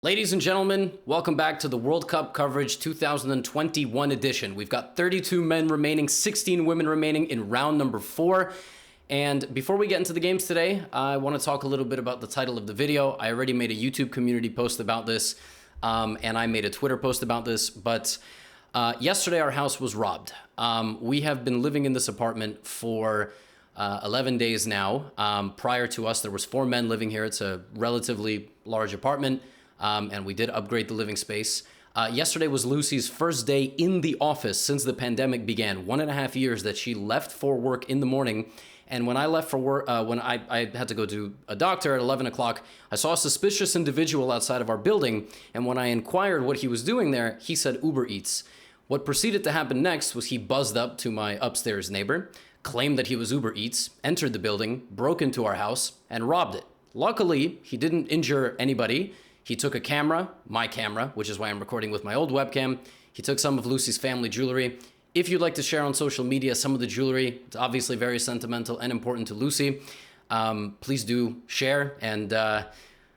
Ladies and gentlemen, welcome back to the World Cup coverage 2021 edition. We've got 32 men remaining, 16 women remaining in round number 4. And before we get into the games today, I want to talk a little bit about the title of the video. I already made a YouTube community post about this, and I made a Twitter post about this, but yesterday our house was robbed. We have been living in this apartment for 11 days now. Prior to us, there was 4 men living here. It's a relatively large apartment. And we did upgrade the living space. Yesterday was Lucy's first day in the office since the pandemic began. 1.5 years that she left for work in the morning. And when I left for work, when I had to go to a doctor at 11 o'clock, I saw a suspicious individual outside of our building. And when I inquired what he was doing there, he said Uber Eats. What proceeded to happen next was he buzzed up to my upstairs neighbor, claimed that he was Uber Eats, entered the building, broke into our house, and robbed it. Luckily, he didn't injure anybody. He took a camera, my camera, which is why I'm recording with my old webcam. He took some of Lucy's family jewelry. If you'd like to share on social media some of the jewelry, it's obviously very sentimental and important to Lucy, please do share. And,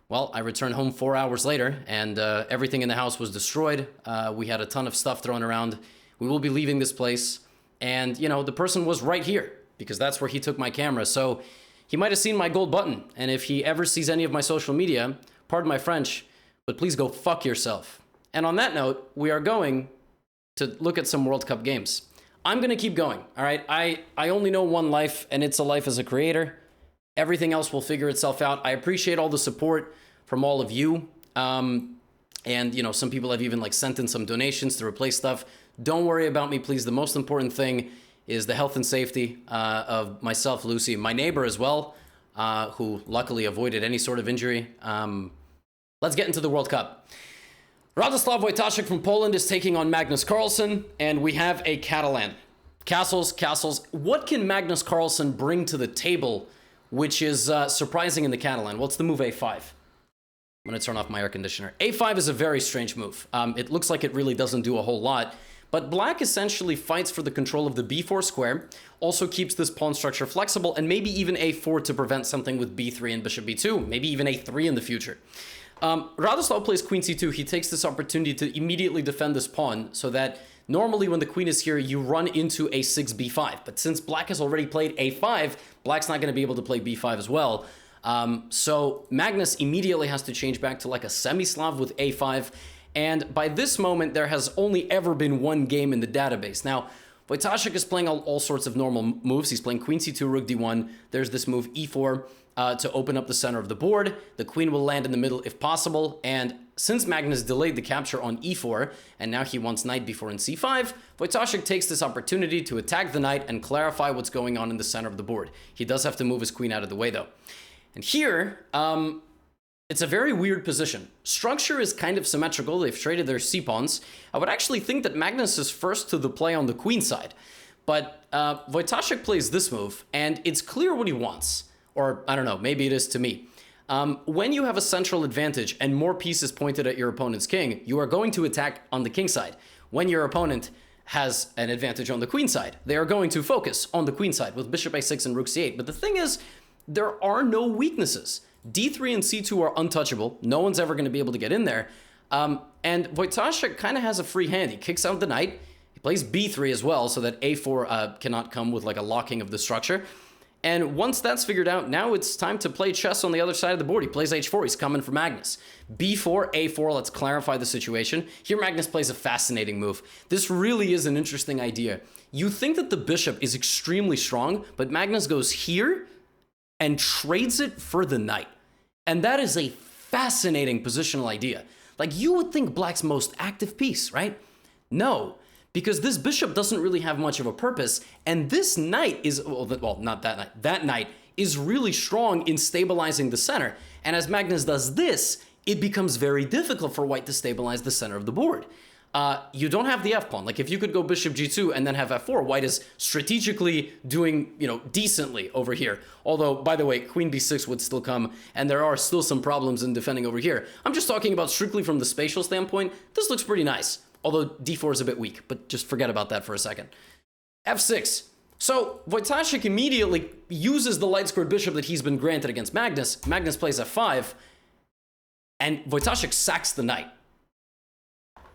well, I returned home 4 hours later, and everything in the house was destroyed. We had a ton of stuff thrown around. We will be leaving this place. And, you know, the person was right here, because that's where he took my camera. So he might have seen my gold button. And if he ever sees any of my social media, pardon my French, but please go fuck yourself. And on that note, we are going to look at some World Cup games. I'm going to keep going, all right? I only know one life, and it's a life as a creator. Everything else will figure itself out. I appreciate all the support from all of you. And, you know, some people have even, like, sent in some donations to replace stuff. Don't worry about me, please. The most important thing is the health and safety of myself, Lucy, my neighbor as well, who luckily avoided any sort of injury. Let's get into the World Cup. Radoslav Wojtaszek from Poland is taking on Magnus Carlsen, and we have a Catalan. Castles. What can Magnus Carlsen bring to the table, which is surprising in the Catalan? What's the move A5? I'm going to turn off my air conditioner. A5 is a very strange move. It looks like it really doesn't do a whole lot, but black essentially fights for the control of the b4 square, also keeps this pawn structure flexible, and maybe even a4 to prevent something with b3 and bishop b2, maybe even a3 in the future. Radoslav plays queen c2. He takes this opportunity to immediately defend this pawn, so that normally when the queen is here, you run into a6, b5. But since black has already played a5, black's not going to be able to play b5 as well. So Magnus immediately has to change back to like a semi-Slav with a5. And by this moment, there has only ever been one game in the database. Now, Wojtaszek is playing all sorts of normal moves. He's playing queen c2, rook d1. There's this move e4 to open up the center of the board. The queen will land in the middle if possible. And since Magnus delayed the capture on e4, and now he wants knight b4 and c5, Wojtaszek takes this opportunity to attack the knight and clarify what's going on in the center of the board. He does have to move his queen out of the way, though. And here, it's a very weird position. Structure is kind of symmetrical. They've traded their c-pawns. I would actually think that Magnus is first to the play on the queen side. But Wojtaszek plays this move, and it's clear what he wants. Or, I don't know, maybe it is to me. When you have a central advantage and more pieces pointed at your opponent's king, you are going to attack on the king side. When your opponent has an advantage on the queen side, they are going to focus on the queen side with bishop a6 and rook c8. But the thing is, there are no weaknesses. d3 and c2 are untouchable. No one's ever going to be able to get in there. And Wojtaszek kind of has a free hand. He kicks out the knight. He plays b3 as well, so that a4 cannot come with like a locking of the structure. And once that's figured out, now it's time to play chess on the other side of the board. He plays h4. He's coming for Magnus. b4, a4. Let's clarify the situation. Here, Magnus plays a fascinating move. This really is an interesting idea. You think that the bishop is extremely strong, but Magnus goes here and trades it for the knight. And that is a fascinating positional idea. Like, you would think black's most active piece, right? No, because this bishop doesn't really have much of a purpose, and this knight is, well, not that knight, that knight is really strong in stabilizing the center. And as Magnus does this, it becomes very difficult for white to stabilize the center of the board. You don't have the f-pawn. Like, if you could go bishop g2 and then have f4, white is strategically doing, you know, decently over here. Although, by the way, queen b6 would still come, and there are still some problems in defending over here. I'm just talking about strictly from the spatial standpoint. This looks pretty nice. Although d4 is a bit weak, but just forget about that for a second. f6. So Wojtaszek immediately uses the light squared bishop that he's been granted against Magnus. Magnus plays f5. And Wojtaszek sacks the knight.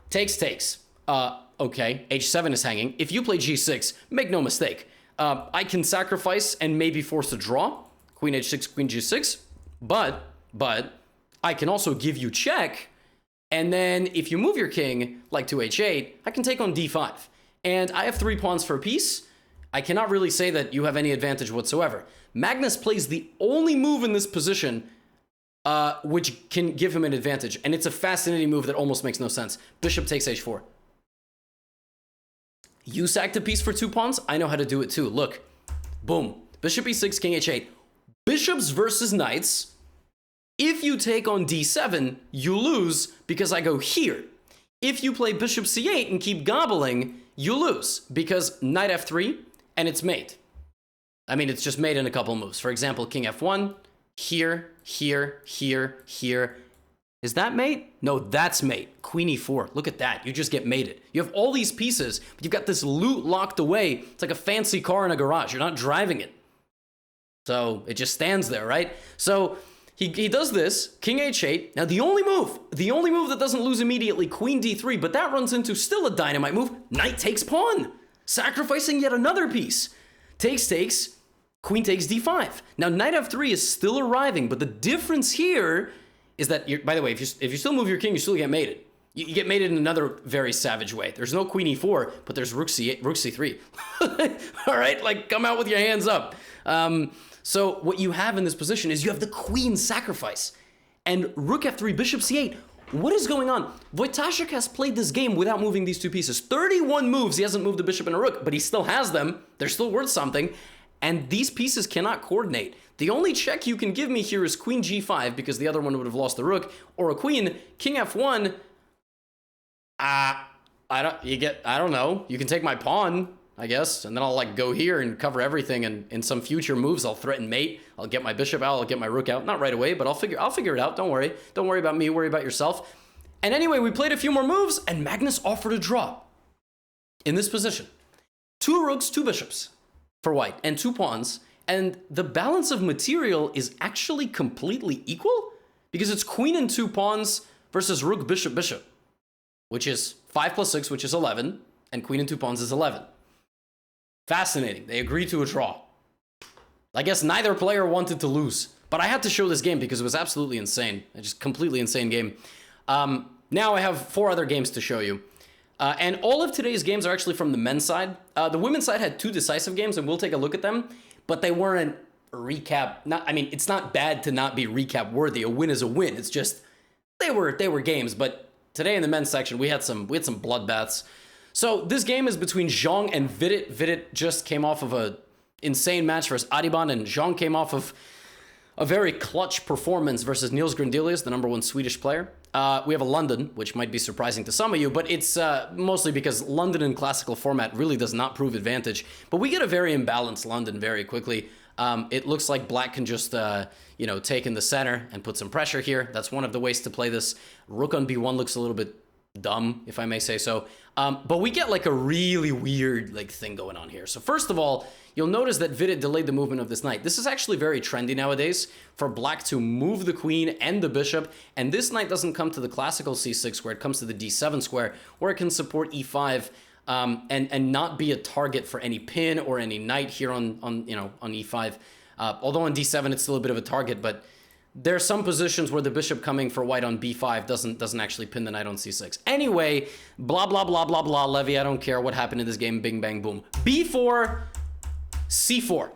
Takes. Okay, h7 is hanging. If you play g6, make no mistake. I can sacrifice and maybe force a draw. Queen h6, queen g6. But I can also give you check. And then if you move your king, like to h8, I can take on d5. And I have 3 pawns for a piece. I cannot really say that you have any advantage whatsoever. Magnus plays the only move in this position which can give him an advantage. And it's a fascinating move that almost makes no sense. Bishop takes h4. You sacked a piece for 2 pawns? I know how to do it too. Look. Boom. Bishop e6, king h8. Bishops versus knights. If you take on d7, you lose because I go here. If you play bishop c8 and keep gobbling, you lose because knight f3 and it's mate. I mean, it's just mate in a couple moves. For example, king f1, here. Is that mate? No, that's mate. Queen e4. Look at that. You just get mated. You have all these pieces, but you've got this loot locked away. It's like a fancy car in a garage. You're not driving it. So it just stands there, right? So he does this, king h8. Now the only move that doesn't lose immediately, queen d3, but that runs into still a dynamite move. Knight takes pawn, sacrificing yet another piece. Takes, queen takes d5. Now knight f3 is still arriving, but the difference here is that, by the way, if you still move your king, you still get mated. You get mated in another very savage way. There's no queen e4, but there's rook c3. All right, like come out with your hands up. So what you have in this position is you have the queen sacrifice. And rook f3, bishop c8. What is going on? Wojtaszek has played this game without moving these 2 pieces. 31 moves, he hasn't moved a bishop and a rook, but he still has them. They're still worth something. And these pieces cannot coordinate. The only check you can give me here is queen g5, because the other one would have lost the rook, or a queen, king f1. I don't know. You can take my pawn, I guess, and then I'll like go here and cover everything, and in some future moves I'll threaten mate. I'll get my bishop out, I'll get my rook out. Not right away, but I'll figure it out. Don't worry. Don't worry about me, worry about yourself. And anyway, we played a few more moves and Magnus offered a draw. In this position, 2 rooks, 2 bishops for white and 2 pawns, and the balance of material is actually completely equal because it's queen and 2 pawns versus rook, bishop, bishop, which is 5 plus 6, which is 11, and queen and 2 pawns is 11. Fascinating. They agreed to a draw. I guess neither player wanted to lose, but I had to show this game because it was absolutely insane. Just completely insane game. Now I have 4 other games to show you. And all of today's games are actually from the men's side. The women's side had 2 decisive games, and we'll take a look at them, but they weren't recap. I mean, it's not bad to not be recap worthy. A win is a win. It's just they were games, but today in the men's section we had some bloodbaths. So this game is between Zhang and Vidit. Vidit just came off of a insane match versus Adiban, and Zhang came off of a very clutch performance versus Niels Grandelius, the #1 Swedish player. We have a London, which might be surprising to some of you, but it's mostly because London in classical format really does not prove advantage. But we get a very imbalanced London very quickly. It looks like black can just, take in the center and put some pressure here. That's one of the ways to play this. Rook on b1 looks a little bit dumb, if I may say so. But we get like a really weird thing going on here. So first of all, you'll notice that Vidit delayed the movement of this knight. This is actually very trendy nowadays for black to move the queen and the bishop. And this knight doesn't come to the classical c6 square. It comes to the d7 square, where it can support e5 and not be a target for any pin or any knight here on e5. Although on d7 it's still a bit of a target, but there are some positions where the bishop coming for white on b5 doesn't actually pin the knight on c6. Anyway, blah, blah, blah, blah, blah, Levy, I don't care what happened in this game, bing, bang, boom. b4, c4.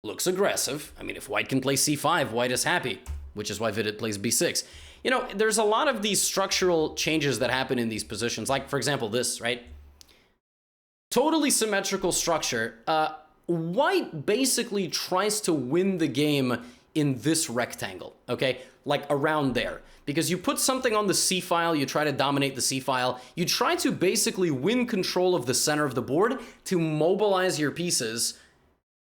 Looks aggressive. I mean, if white can play c5, white is happy, which is why Vidit plays b6. You know, there's a lot of these structural changes that happen in these positions. Like, for example, this, right? Totally symmetrical structure. White basically tries to win the game in this rectangle, okay? Like around there. Because you put something on the C file, you try to dominate the C file, you try to basically win control of the center of the board to mobilize your pieces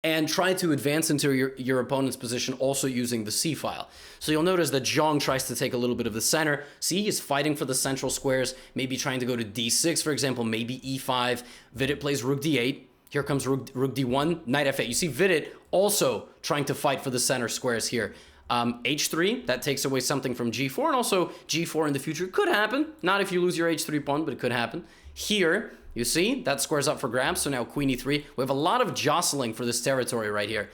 and try to advance into your opponent's position also using the C file. So you'll notice that Zhang tries to take a little bit of the center. See, he's fighting for the central squares, maybe trying to go to D6, for example, maybe E5. Vidit plays Rook D8. Here comes Rook D1, Knight F8. You see Vidit also trying to fight for the center squares here. H3, that takes away something from G4, and also G4 in the future could happen. Not if you lose your H3 pawn, but it could happen. Here, you see, that squares up for grabs, so now Queen E3. We have a lot of jostling for this territory right here.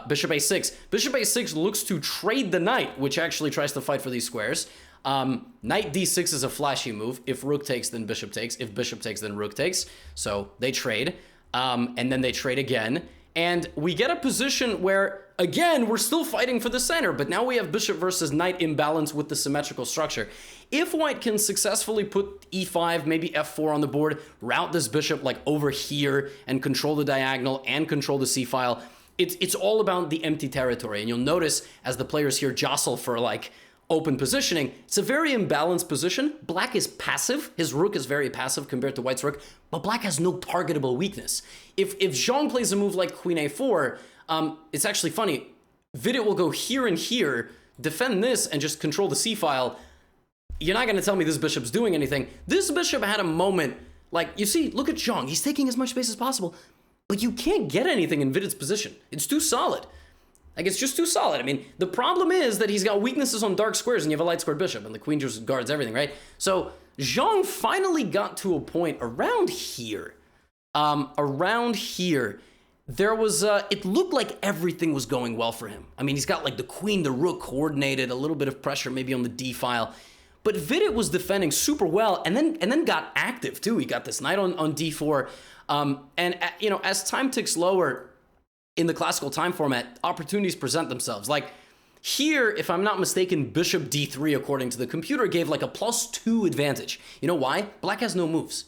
Bishop A6. Bishop A6 looks to trade the knight, which actually tries to fight for these squares. Knight D6 is a flashy move. If rook takes, then bishop takes. If bishop takes, then rook takes. So they trade, and then they trade again. And we get a position where, again, we're still fighting for the center, but now we have bishop versus knight imbalance with the symmetrical structure. If white can successfully put e5, maybe f4 on the board, route this bishop like over here and control the diagonal and control the c-file, it's all about the empty territory. And you'll notice as the players here jostle for like open positioning, it's a very imbalanced position. Black is passive. His rook is very passive compared to white's rook, but black has no targetable weakness. If Zhang plays a move like queen a4, it's actually funny. Vidit will go here and here, defend this, and just control the c-file. You're not going to tell me this bishop's doing anything. This bishop had a moment, like, you see, look at Zhang. He's taking as much space as possible, but you can't get anything in Vidit's position. It's too solid. Like, it's just too solid. I mean, the problem is that he's got weaknesses on dark squares, and you have a light squared bishop, and the queen just guards everything, right? So Zhang finally got to a point around here. There was, it looked like everything was going well for him. I mean, he's got like the queen, the rook coordinated, a little bit of pressure maybe on the d file. But Vidit was defending super well, and then got active too. He got this knight on d4. You know, as time ticks lower, in the classical time format, opportunities present themselves. Like here, if I'm not mistaken, bishop d3, according to the computer, gave like a +2 advantage. You know why? Black has no moves.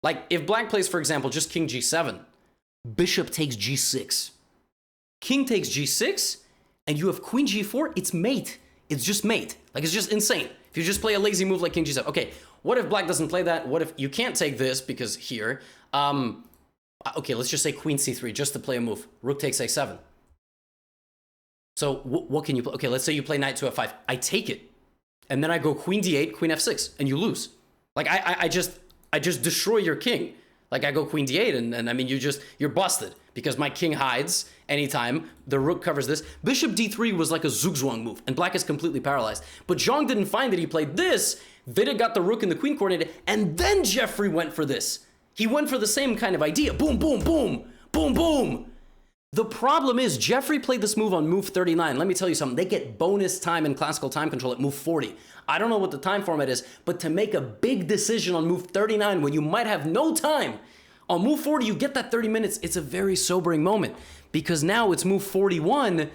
Like if black plays, for example, just king g7, bishop takes g6, king takes g6, and you have queen g4, it's mate. It's just mate. Like it's just insane. If you just play a lazy move like king g7. Okay, what if black doesn't play that? What if you can't take this because here, okay, let's just say queen c3 just to play a move. Rook takes a7. So what can you play? Okay, let's say you play knight to f5. I take it. And then I go queen d8, queen f6, and you lose. Like I just destroy your king. Like I go queen d8, and I mean, you're busted because my king hides anytime. The rook covers this. Bishop d3 was like a zugzwang move, and black is completely paralyzed. But Zhang didn't find that he played this. Vidit got the rook and the queen coordinated, and then Jeffrey went for this. He went for the same kind of idea. Boom, boom, boom, boom, boom. The problem is Jeffrey played this move on move 39. Let me tell you something. They get bonus time in classical time control at move 40. I don't know what the time format is, but to make a big decision on move 39 when you might have no time, on move 40 you get that 30 minutes. It's a very sobering moment because now it's move 41.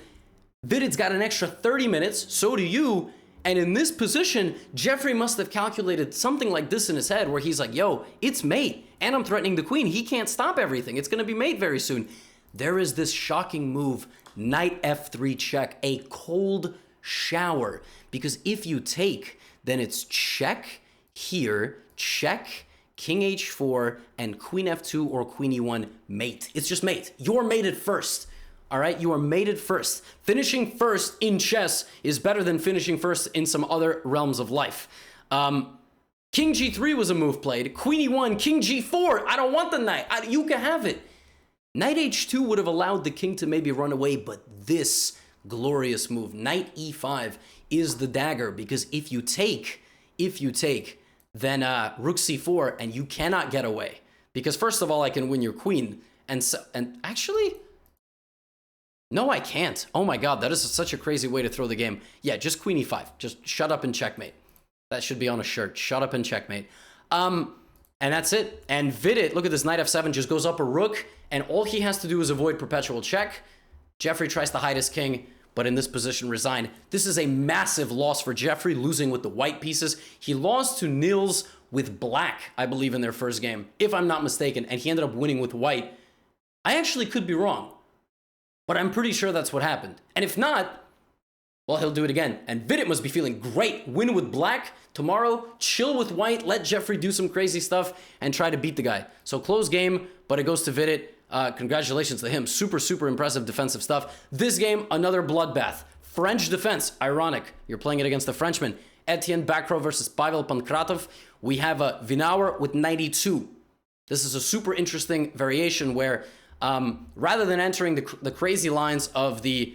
Vidit's got an extra 30 minutes, so do you. And in this position, Jeffrey must have calculated something like this in his head where he's like, yo, it's mate. And I'm threatening the queen. He can't stop everything. It's going to be mate very soon. There is this shocking move, knight f3 check, a cold shower. Because if you take, then it's check here, check, king h4, and queen f2 or queen e1, mate. It's just mate. You're mated first. All right, you are mated first. Finishing first in chess is better than finishing first in some other realms of life. King g3 was a move played. Queen e1, king g4. I don't want the knight. You can have it. Knight h2 would have allowed the king to maybe run away, but this glorious move, knight e5, is the dagger, because if you take, then rook c4, and you cannot get away. Because first of all, I can win your queen, and actually, no, I can't. Oh my god, that is such a crazy way to throw the game. Yeah, just queen e5. Just shut up and checkmate. That should be on a shirt. Shut up and checkmate. And that's it. And Vidit, look at this, knight f7 just goes up a rook, and all he has to do is avoid perpetual check. Jeffrey tries to hide his king, but in this position resigned. This is a massive loss for Jeffrey, losing with the white pieces. He lost to Nils with black, I believe, in their first game, if I'm not mistaken, and he ended up winning with white. I actually could be wrong, but I'm pretty sure that's what happened. And if not, well, he'll do it again. And Vidit must be feeling great. Win with black tomorrow, chill with white, let Jeffrey do some crazy stuff, and try to beat the guy. So close game, but it goes to Vidit. Congratulations to him. Super, super impressive defensive stuff. This game, another bloodbath. French defense, ironic. You're playing it against the Frenchman. Etienne back row versus Pavel Pankratov. We have a Vinauer with 92. This is a super interesting variation where Rather than entering the crazy lines of we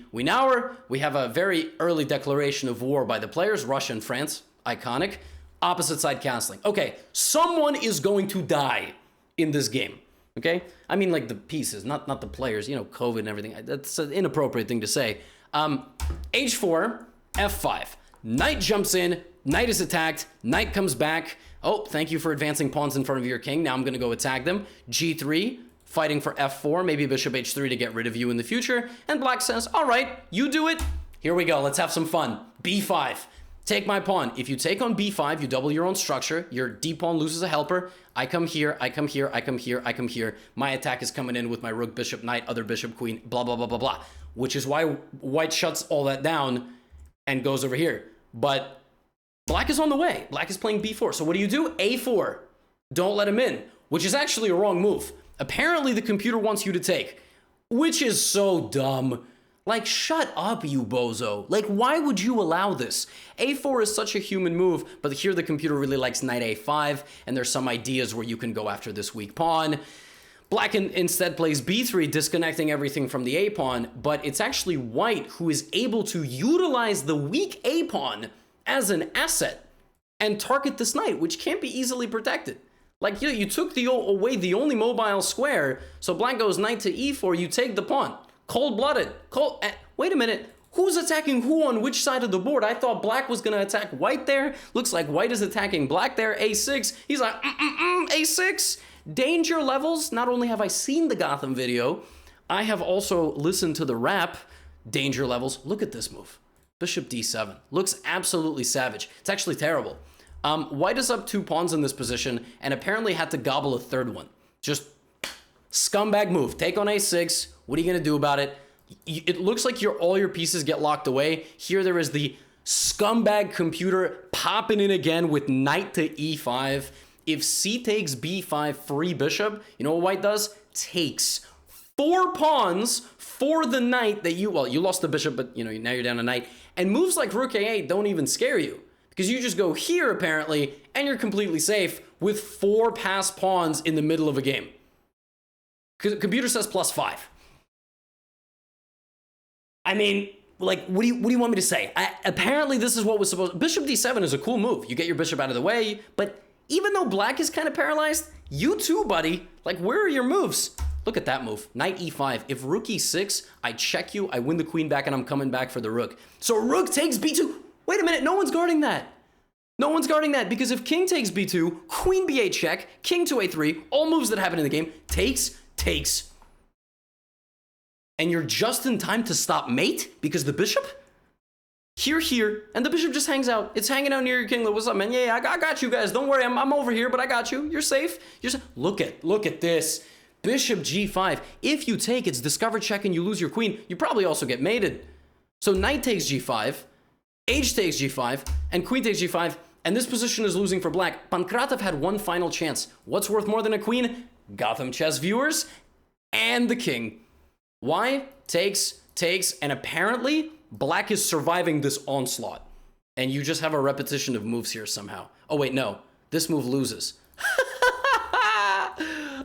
have a very early declaration of war by the players, Russia and France, iconic, opposite side castling. Okay, someone is going to die in this game, okay? I mean, like the pieces, not the players, you know, COVID and everything. That's an inappropriate thing to say. H4, F5. Knight jumps in, knight is attacked, knight comes back. Oh, thank you for advancing pawns in front of your king. Now I'm going to go attack them. G3, fighting for F4, maybe bishop H3 to get rid of you in the future. And black says, all right, you do it. Here we go, let's have some fun. B5, take my pawn. If you take on B5, you double your own structure. Your D pawn loses a helper. I come here, I come here, I come here, I come here. My attack is coming in with my rook, bishop, knight, other bishop, queen, blah, blah, blah, blah, blah. Which is why white shuts all that down and goes over here. But black is on the way. Black is playing B4. So what do? A4. Don't let him in, which is actually a wrong move. Apparently the computer wants you to take, which is so dumb. Like, shut up, you bozo. Like, why would you allow this? A4 is such a human move, but here the computer really likes knight A5, and there's some ideas where you can go after this weak pawn. Black instead plays B3, disconnecting everything from the A pawn, but it's actually white who is able to utilize the weak A pawn as an asset and target this knight, which can't be easily protected. Like, you know, you took away the only mobile square, so black goes knight to E4, you take the pawn. Cold-blooded. Wait a minute. Who's attacking who on which side of the board? I thought black was going to attack white there. Looks like white is attacking black there. A6. He's like, A6. Danger levels. Not only have I seen the Gotham video, I have also listened to the rap. Danger levels. Look at this move. Bishop D7. Looks absolutely savage. It's actually terrible. White is up 2 pawns in this position and apparently had to gobble a third one. Just scumbag move. Take on A6. What are you going to do about it? It looks like all your pieces get locked away. Here there is the scumbag computer popping in again with knight to E5. If C takes B5, free bishop, you know what white does? Takes 4 pawns for the knight that you lost the bishop, but you know, now you're down a knight. And moves like rook A8 don't even scare you because you just go here apparently and you're completely safe with 4 passed pawns in the middle of a game. Computer says +5. I mean, like, what do you want me to say? Apparently, this is what was supposed. Bishop D7 is a cool move. You get your bishop out of the way, but even though black is kind of paralyzed, you too, buddy. Like, where are your moves? Look at that move. Knight E5. If rook E6, I check you, I win the queen back, and I'm coming back for the rook. So rook takes B2. Wait a minute, no one's guarding that. No one's guarding that because if king takes B2, queen B8 check, king to A3, all moves that happen in the game, takes. And you're just in time to stop mate because the bishop here, and the bishop just hangs out. It's hanging out near your king. What's up, man? Yeah, I got you guys. Don't worry, I'm over here, but I got you. You're safe. Look at this. Bishop G5. If you take, it's discover check and you lose your queen. You probably also get mated. So knight takes G5, H takes G5, and queen takes G5, and this position is losing for black. Pankratov had one final chance. What's worth more than a queen? Gotham Chess viewers and the king. Why? Takes, and apparently black is surviving this onslaught. And you just have a repetition of moves here somehow. Oh wait, no. This move loses.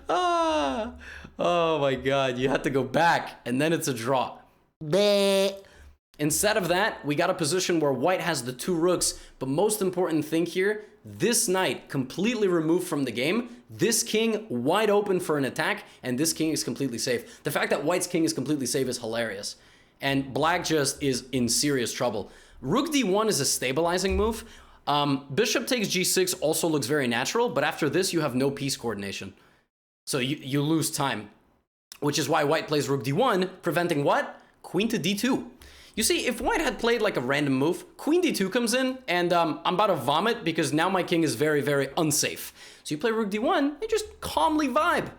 Oh my god, you have to go back, and then it's a draw. Bleh. Instead of that, we got a position where white has the 2 rooks, but most important thing here, this knight completely removed from the game, this king wide open for an attack, and this king is completely safe. The fact that white's king is completely safe is hilarious. And black just is in serious trouble. Rook D1 is a stabilizing move. Bishop takes G6 also looks very natural, but after this you have no piece coordination. So you lose time, which is why white plays Rook D1, preventing what? Queen to D2. You see, if white had played like a random move, Queen D2 comes in, and I'm about to vomit because now my king is very, very unsafe. So you play Rook D1, you just calmly vibe.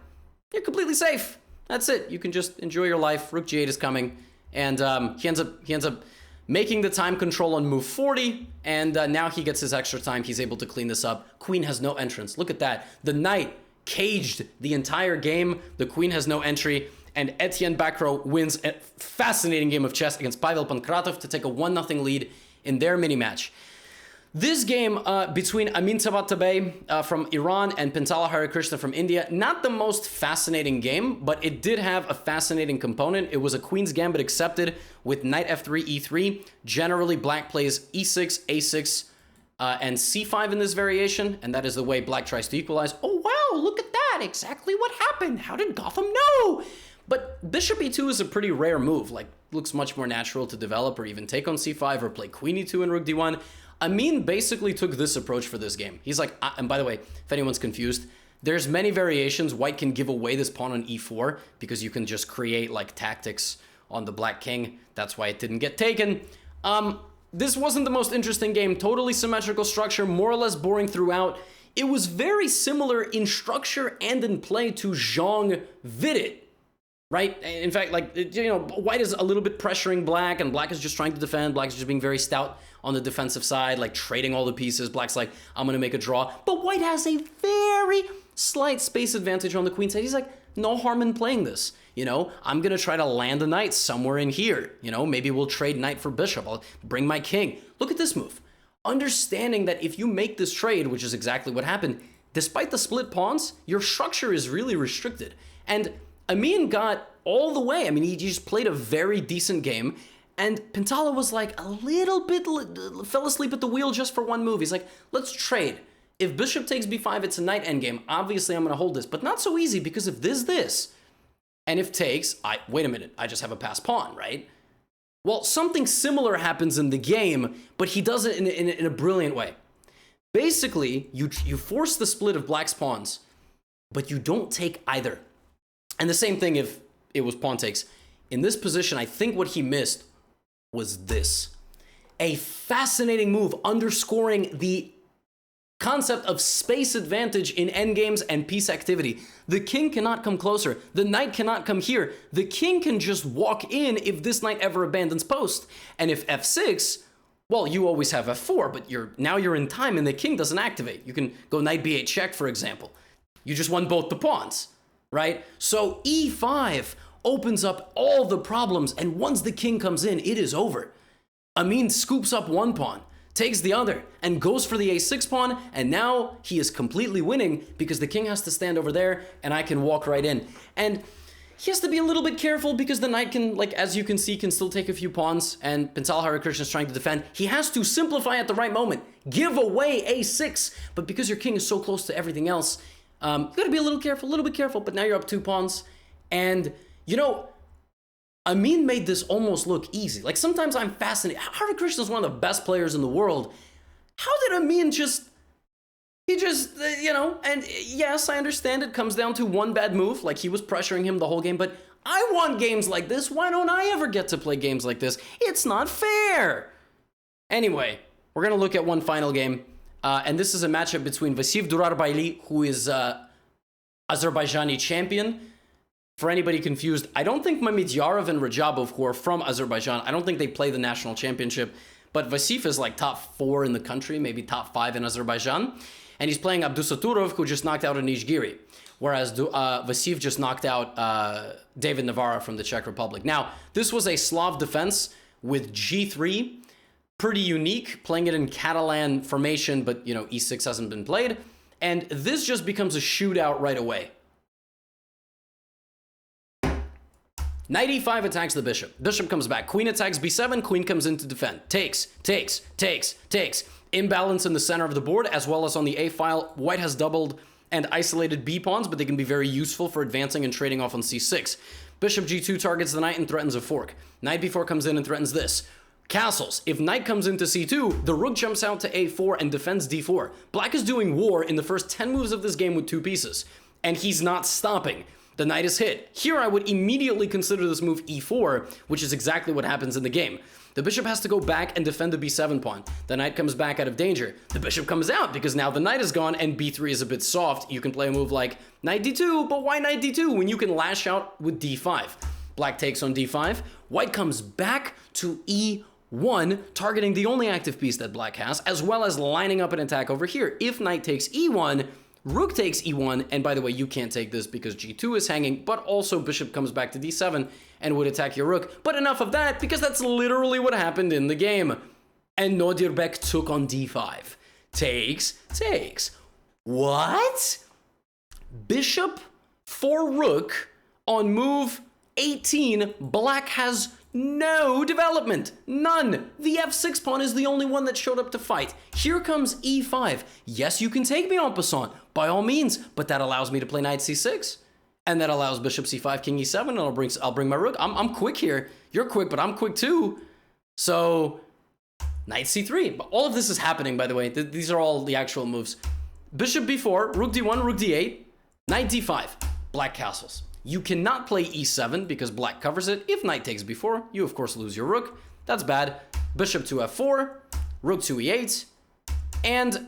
You're completely safe. That's it. You can just enjoy your life. Rook G8 is coming, and he ends up making the time control on move 40, and now he gets his extra time. He's able to clean this up. Queen has no entrance. Look at that. The knight caged the entire game. The queen has no entry. And Etienne Bacro wins a fascinating game of chess against Pavel Pankratov to take a 1-0 lead in their mini-match. This game between Amin Tabatabai from Iran and Pintala Harikrishna from India, not the most fascinating game, but it did have a fascinating component. It was a Queen's Gambit accepted with knight f3, e3. Generally, black plays e6, a6, and c5 in this variation, and that is the way black tries to equalize. Oh, wow, look at that. Exactly what happened. How did Gotham know? But bishop e2 is a pretty rare move. Like, looks much more natural to develop or even take on c5 or play queen e2 and rook d1. Amin basically took this approach for this game. He's like, and by the way, if anyone's confused, there's many variations. White can give away this pawn on e4 because you can just create like tactics on the black king. That's why it didn't get taken. This wasn't the most interesting game. Totally symmetrical structure, more or less boring throughout. It was very similar in structure and in play to Zhang Vidit, right? In fact, like, you know, white is a little bit pressuring black, and black is just trying to defend. Black is just being very stout on the defensive side, like trading all the pieces. Black's like, I'm gonna make a draw. But white has a very slight space advantage on the queen side. He's like, no harm in playing this. You know, I'm gonna try to land a knight somewhere in here. You know, maybe we'll trade knight for bishop. I'll bring my king. Look at this move. Understanding that if you make this trade, which is exactly what happened, despite the split pawns, your structure is really restricted. And Amin got all the way. I mean, he just played a very decent game. And Pintala was like a little bit, fell asleep at the wheel just for one move. He's like, let's trade. If bishop takes b5, it's a knight endgame. Obviously, I'm going to hold this. But not so easy, because if this, and if takes, wait a minute, I just have a passed pawn, right? Well, something similar happens in the game, but he does it in a brilliant way. Basically, you force the split of black's pawns, but you don't take either. And the same thing if it was pawn takes. In this position, I think what he missed was this. A fascinating move underscoring the concept of space advantage in endgames and piece activity. The king cannot come closer. The knight cannot come here. The king can just walk in if this knight ever abandons post. And if f6, well, you always have f4, but now you're in time and the king doesn't activate. You can go knight b8 check, for example. You just won both the pawns, right? So e5 opens up all the problems, and once the king comes in, it is over. Amin scoops up one pawn, takes the other, and goes for the a6 pawn, and now he is completely winning because the king has to stand over there, and I can walk right in. And he has to be a little bit careful because the knight can, like, as you can see, can still take a few pawns, and Pintala Harikrishna is trying to defend. He has to simplify at the right moment, give away a6, but because your king is so close to everything else, you gotta be a little bit careful, but now you're up 2 pawns, and you know, Amin made this almost look easy. Like, sometimes I'm fascinated. Harikrishna is one of the best players in the world. How did Amin you know, and yes, I understand it comes down to one bad move, like he was pressuring him the whole game, but I want games like this. Why don't I ever get to play games like this? It's not fair. Anyway, we're going to look at one final game, and this is a matchup between Vasif Durarbayli, who is Azerbaijani champion. For anybody confused, I don't think Mamidyarov and Rajabov, who are from Azerbaijan, I don't think they play the national championship, but Vasif is like top 4 in the country, maybe top 5 in Azerbaijan. And he's playing Abdusaturov, who just knocked out Anish Giri, whereas Vasif just knocked out David Navarra from the Czech Republic. Now, this was a Slav defense with g3, pretty unique, playing it in Catalan formation, but, you know, e6 hasn't been played. And this just becomes a shootout right away. Knight e5 attacks the bishop. Bishop comes back. Queen attacks b7. Queen comes in to defend. Takes. Imbalance in the center of the board, as well as on the a file. White has doubled and isolated b pawns, but they can be very useful for advancing and trading off on c6. Bishop g2 targets the knight and threatens a fork. Knight b4 comes in and threatens this. Castles. If knight comes into c2, the rook jumps out to a4 and defends d4. Black is doing war in the first 10 moves of this game with 2 pieces, and he's not stopping. The knight is hit. Here I would immediately consider this move e4, which is exactly what happens in the game. The bishop has to go back and defend the b7 pawn. The knight comes back out of danger. The bishop comes out because now the knight is gone and b3 is a bit soft. You can play a move like knight d2, but why knight d2 when you can lash out with d5? Black takes on d5. White comes back to e1, targeting the only active piece that black has, as well as lining up an attack over here. If knight takes e1, rook takes e1, and by the way, you can't take this because g2 is hanging, but also bishop comes back to d7 and would attack your rook. But enough of that, because that's literally what happened in the game. and Nodirbek took on d5. Takes. What? Bishop for rook on move 18. Black has no development. None. The f6 pawn is the only one that showed up to fight. Here comes e5. Yes, you can take me en passant, by all means, but that allows me to play knight c6. And that allows bishop c5, king e7, and I'll bring my rook. I'm quick here. You're quick, but I'm quick too. So, knight c3. But all of this is happening, by the way. These are all the actual moves. Bishop b4, rook d1, rook d8, knight d5. Black castles. You cannot play e7 because black covers it. If knight takes b4, you of course lose your rook. That's bad. Bishop to f4, rook to e8, and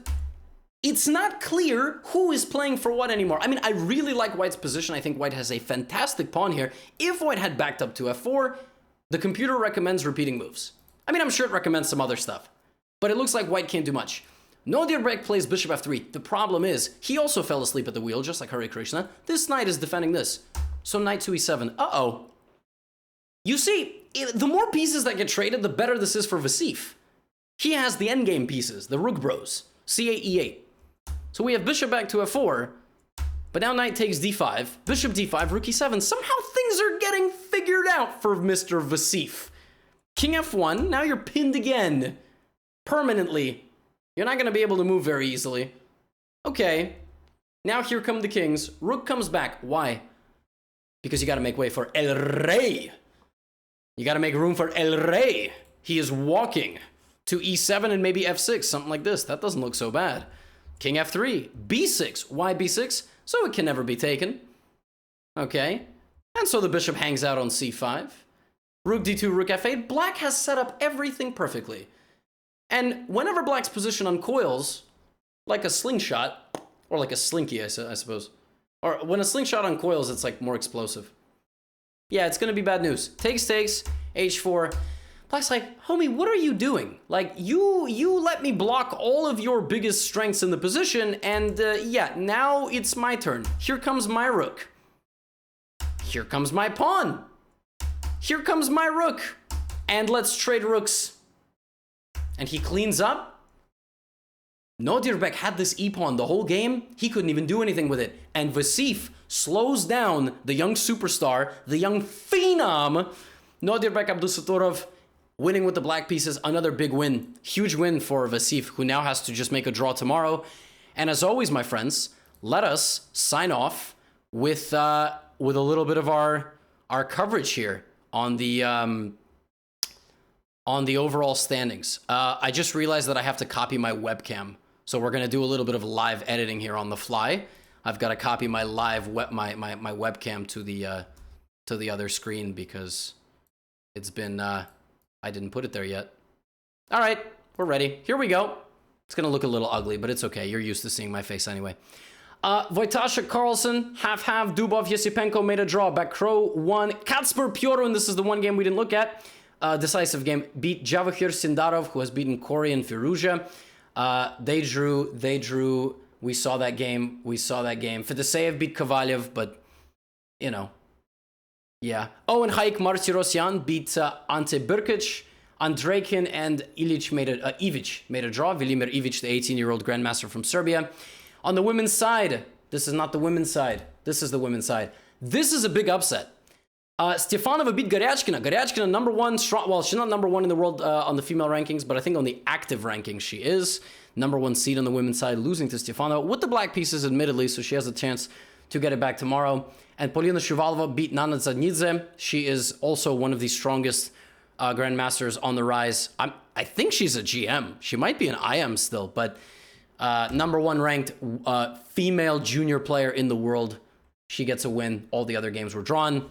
it's not clear who is playing for what anymore. I mean, I really like white's position. I think white has a fantastic pawn here. If white had backed up to f4, the computer recommends repeating moves. I mean, I'm sure it recommends some other stuff, but it looks like white can't do much. Nodirbek plays bishop f3. The problem is, he also fell asleep at the wheel, just like Hare Krishna. This knight is defending this. So knight to e7. Uh-oh. You see, the more pieces that get traded, the better this is for Vasif. He has the endgame pieces, the rook bros. c8, e8. So we have bishop back to f4, but now knight takes d5, bishop d5, rook e7. Somehow things are getting figured out for Mr. Vasif. King f1, now you're pinned again. Permanently. You're not going to be able to move very easily. Okay. Now here come the kings. Rook comes back. Why? Because you got to make way for El Rey. You got to make room for El Rey. He is walking to e7 and maybe f6, something like this. That doesn't look so bad. King f3, b6. Why b6? So it can never be taken. Okay. And so the bishop hangs out on c5. Rook d2, rook f8. Black has set up everything perfectly. And whenever black's position uncoils, like a slingshot, or like a slinky, I suppose. Or when a slingshot uncoils, it's like more explosive. Yeah, it's gonna be bad news. Takes, h4. Black's like, homie, what are you doing? Like, you let me block all of your biggest strengths in the position, and yeah, now it's my turn. Here comes my rook. Here comes my pawn. Here comes my rook. And let's trade rooks. And he cleans up. Nodirbek had this e-pawn the whole game. He couldn't even do anything with it. And Vasif slows down the young superstar, the young phenom, Nodirbek Abdusatorov, winning with the black pieces. Another big win. Huge win for Vasif, who now has to just make a draw tomorrow. And as always, my friends, let us sign off with a little bit of our coverage here on the overall standings. I just realized that I have to copy my webcam. So we're going to do a little bit of live editing here on the fly. I've got to copy my live my webcam to the other screen because it's been I didn't put it there yet. All right, we're ready. Here we go. It's going to look a little ugly, but it's okay. You're used to seeing my face anyway. Wojtasza Carlsen, half-half. Dubov Yesipenko made a draw. Bakro won. Kacper Piorun, this is the one game we didn't look at. Decisive game, beat Javahir Sindarov, who has beaten Corey and Firuja. They drew. We saw that game. Fedoseev beat Kovalyev, but, you know, yeah. Oh, and Haik Martirosyan beat Ante Birkic. Andrejkin and Ilic made a draw. Velimir Ivic, the 18-year-old grandmaster from Serbia. On the women's side, this is not the women's side. This is the women's side. This is a big upset. Stefanova beat Goryachkina. Goryachkina, number one, strong. Well, she's not number one in the world on the female rankings, but I think on the active rankings she is. Number one seed on the women's side, losing to Stefanova with the black pieces, admittedly, so she has a chance to get it back tomorrow. And Polina Shuvalova beat Nana Zadnidze. She is also one of the strongest grandmasters on the rise. I think she's a GM. She might be an IM still, but number one ranked female junior player in the world. She gets a win. All the other games were drawn.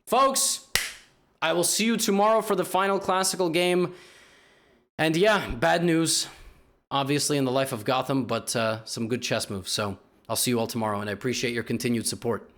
Folks, I will see you tomorrow for the final classical game. And yeah, bad news, obviously, in the life of Gotham, but some good chess moves. So I'll see you all tomorrow, and I appreciate your continued support.